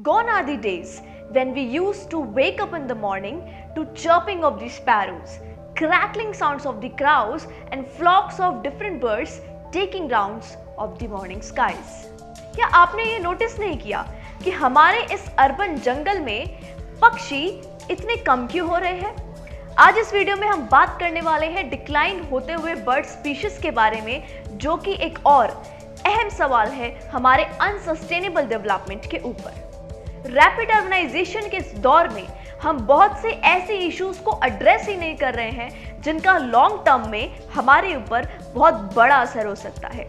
Gone are the days when we used to wake up in the morning to chirping of the sparrows, crackling sounds of the crows and flocks of different birds taking rounds of the morning skies. क्या आपने ये notice नहीं किया कि हमारे इस urban जंगल में पक्षी इतने कम क्यों हो रहे हैं? आज इस वीडियो में हम बात करने वाले हैं डिक्लाइन होते हुए बर्ड स्पीशीज के बारे में, जो कि एक और अहम सवाल है हमारे अनसस्टेनेबल डेवलपमेंट के ऊपर। रैपिड अर्बनाइजेशन के इस दौर में हम बहुत से ऐसे इश्यूज को एड्रेस ही नहीं कर रहे हैं जिनका लॉन्ग टर्म में हमारे ऊपर बहुत बड़ा असर हो सकता है।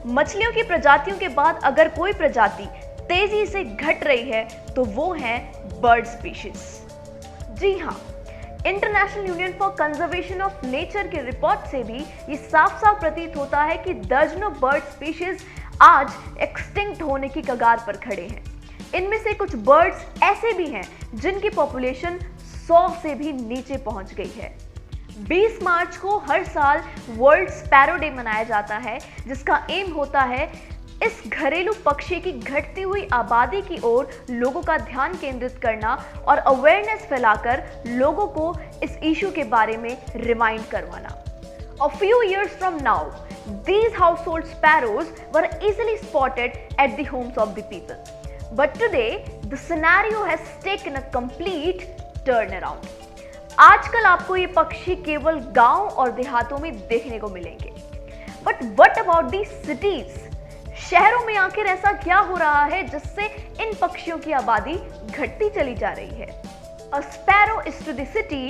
मछलियों की प्रजातियों के बाद अगर कोई प्रजाति तेजी से घट रही है तो वो है बर्ड स्पीशीज। जी हाँ, International Union for Conservation of Nature के रिपोर्ट से भी ये साफ साफ प्रतीत होता है कि दर्जनों बर्ड स्पीशीज आज एक्सटिंक्ट होने की कगार पर खड़े हैं। इनमें से कुछ बर्ड्स ऐसे भी हैं जिनकी पॉपुलेशन 100 से भी नीचे पहुंच गई है। 20 मार्च को हर साल वर्ल्ड स्पैरो डे मनाया जाता है, जिसका एम होता है इस घरेलू पक्षी की घटती हुई आबादी की ओर लोगों का ध्यान केंद्रित करना और अवेयरनेस फैलाकर लोगों को इस इशू के बारे में रिमाइंड करवाना। A few years from now, these household sparrows were easily spotted at the homes of the people. But today, the scenario has taken a complete turnaround. आजकल आपको ये पक्षी केवल गांव और देहातों में देखने को मिलेंगे। But what about these cities? शहरों में आखिर ऐसा क्या हो रहा है जिससे इन पक्षियों की आबादी घटती चली जा रही है? A sparrow is to the city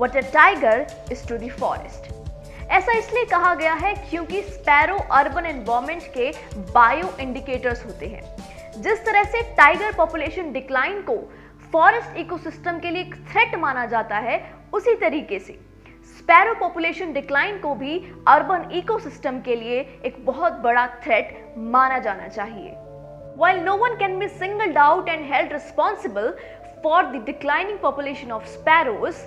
what a tiger is to the forest. ऐसा इसलिए कहा गया है क्योंकि स्पैरो अर्बन एनवायरनमेंट के बायो इंडिकेटर्स होते हैं। जिस तरह से टाइगर पॉपुलेशन डिक्लाइन को फॉरेस्ट इकोसिस्टम के लिए एक थ्रेट माना जाता है, उसी तरीके से स्पैरो पॉपुलेशन डिक्लाइन को भी अर्बन इकोसिस्टम के लिए एक बहुत बड़ा थ्रेट माना जाना चाहिए। While no one can be singled out and held responsible for the declining population of sparrows,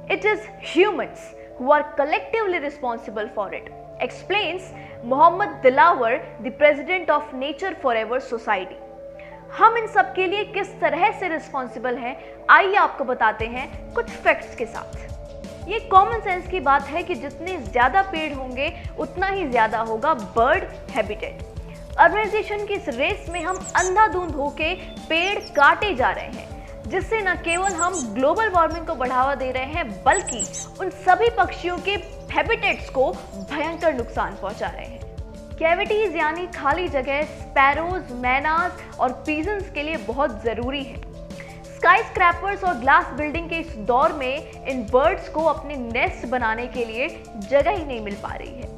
it is humans who are collectively responsible for it, explains Mohammad Dilawar, the president of Nature Forever Society. हम इन सब के लिए किस तरह से responsible हैं, आइए आपको बताते हैं कुछ फैक्ट्स के साथ। ये कॉमन सेंस की बात है कि जितने ज्यादा पेड़ होंगे उतना ही ज्यादा होगा बर्ड हैबिटेट। अर्बनाइजेशन की इस रेस में हम अंधाधुंध होके पेड़ काटे जा रहे हैं, जिससे न केवल हम ग्लोबल वार्मिंग को बढ़ावा दे रहे हैं बल्कि उन सभी पक्षियों के हैबिटेट्स को भयंकर नुकसान पहुंचा रहे हैं। कैविटीज यानी खाली जगह स्पैरोज, मैनास और पीजन्स के लिए बहुत जरूरी है। स्काई स्क्रैपर्स और ग्लास बिल्डिंग के इस दौर में इन बर्ड्स को अपने नेस्ट बनाने के लिए जगह ही नहीं मिल पा रही है।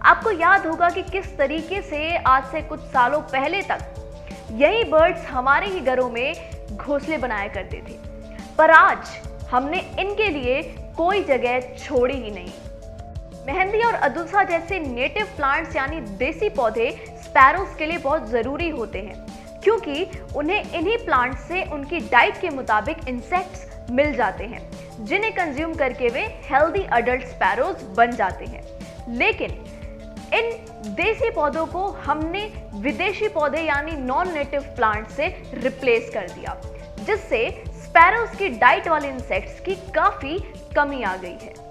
आपको याद होगा कि किस तरीके से आज से कुछ सालों पहले तक यही बर्ड्स हमारे ही घरों में घोंसले बनाया करते थे, पर आज हमने इनके लिए कोई जगह छोड़ी ही नहीं। मेहंदी और अदुल्सा जैसे नेटिव प्लांट्स यानी देसी पौधे स्पैरोज के लिए बहुत जरूरी होते हैं, क्योंकि उन्हें इन्हीं प्लांट्स से उनकी डाइट के मुताबिक इंसेक्ट्स मिल जाते हैं, जिन्हें कंज्यूम करके वे हेल्दी अडल्ट स्पैरोज बन जाते हैं। लेकिन इन देसी पौधों को हमने विदेशी पौधे यानी नॉन नेटिव प्लांट से रिप्लेस कर दिया, जिससे स्पैरोज की डाइट वाले इंसेक्ट्स की काफी कमी आ गई है।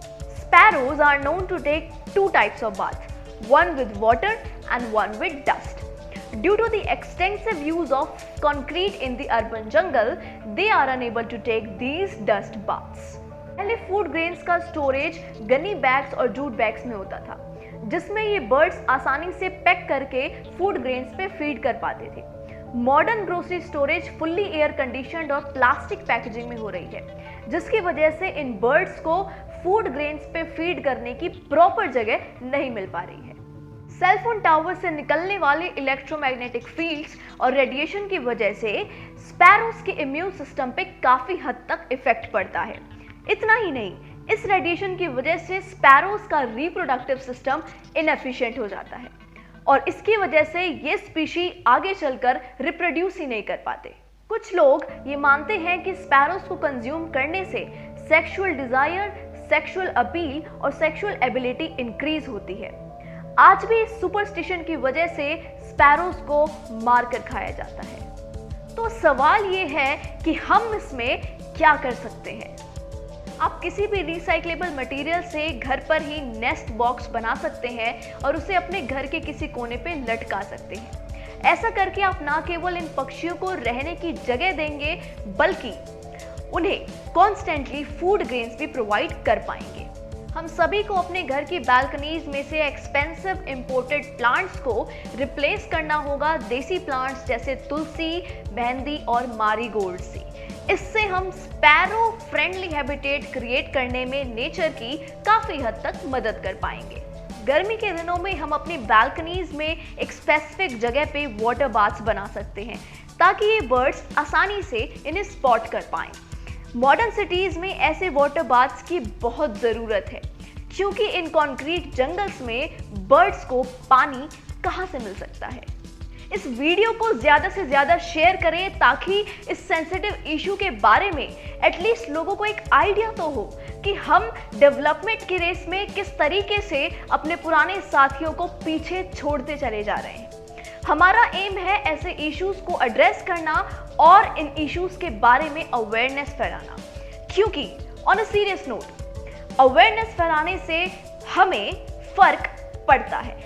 Sparrows are known to take two types of bath, one with water and one with dust. Due to the extensive use of concrete in the urban jungle, they are unable to take these dust baths. पहले food grains का storage Ghani bags और jute bags में होता था, जिसमें ये birds आसानी से पैक करके फूड ग्रेन्स पे फीड कर पाते थे। Modern grocery storage fully air conditioned और प्लास्टिक पैकेजिंग में हो रही है, जिसकी वजह से इन बर्ड्स को फूड ग्रेन्स पे फीड करने की प्रॉपर जगह नहीं मिल पा रही है। सेलफोन टावर से निकलने वाले इलेक्ट्रोमैग्नेटिक फील्ड्स और रेडिएशन की वजह से स्पैरोज के इम्यून सिस्टम पे काफी हद तक इफेक्ट पड़ता है। इतना ही नहीं, इस रेडिएशन की वजह से स्पैरोज का रिप्रोडक्टिव सिस्टम इनएफिशिएंट हो जाता है और इसकी वजह से ये स्पीशी आगे चलकर रिप्रोड्यूस ही नहीं कर पाते। कुछ लोग ये मानते हैं कि स्पैरोज को कंज्यूम करने से सेक्सुअल डिजायर, सेक्सुअल अपील और सेक्सुअल एबिलिटी इंक्रीज होती है। आज भी इस सुपरस्टिशन की वजह से स्पैरोज को मारकर खाया जाता है। तो सवाल ये है कि हम इसमें क्या कर सकते हैं। आप किसी भी रिसाइक्लेबल मटेरियल से घर पर ही नेस्ट बॉक्स बना सकते हैं और उसे अपने घर के किसी कोने पे लटका सकते हैं। ऐसा करके आप ना केवल इन पक्षियों को रहने की जगह देंगे बल्कि उन्हें कॉन्स्टेंटली फूड ग्रेन्स भी प्रोवाइड कर पाएंगे। हम सभी को अपने घर की बालकनीज में से एक्सपेंसिव इंपोर्टेड प्लांट्स को रिप्लेस करना होगा देसी प्लांट्स जैसे तुलसी, मेहंदी और मारीगोल्ड से। इससे हम स्पैरो फ्रेंडली हैबिटेट क्रिएट करने में नेचर की काफी हद तक मदद कर पाएंगे। गर्मी के दिनों में हम अपनी बालकनीज में एक स्पेसिफिक जगह पे वाटर बाथ्स बना सकते हैं ताकि ये बर्ड्स आसानी से इन्हें स्पॉट कर पाएं। मॉडर्न सिटीज में ऐसे वाटर बाथ्स की बहुत ज़रूरत है क्योंकि इन कंक्रीट जंगल्स में बर्ड्स को पानी कहाँ से मिल सकता है। इस वीडियो को ज़्यादा से ज़्यादा शेयर करें ताकि इस सेंसिटिव इशू के बारे में एटलीस्ट लोगों को एक आइडिया तो हो कि हम डेवलपमेंट की रेस में किस तरीके से अपने पुराने साथियों को पीछे छोड़ते चले जा रहे हैं। हमारा एम है ऐसे इश्यूज को एड्रेस करना और इन इश्यूज के बारे में अवेयरनेस फैलाना, क्योंकि on a serious note awareness फैलाने से हमें फर्क पड़ता है।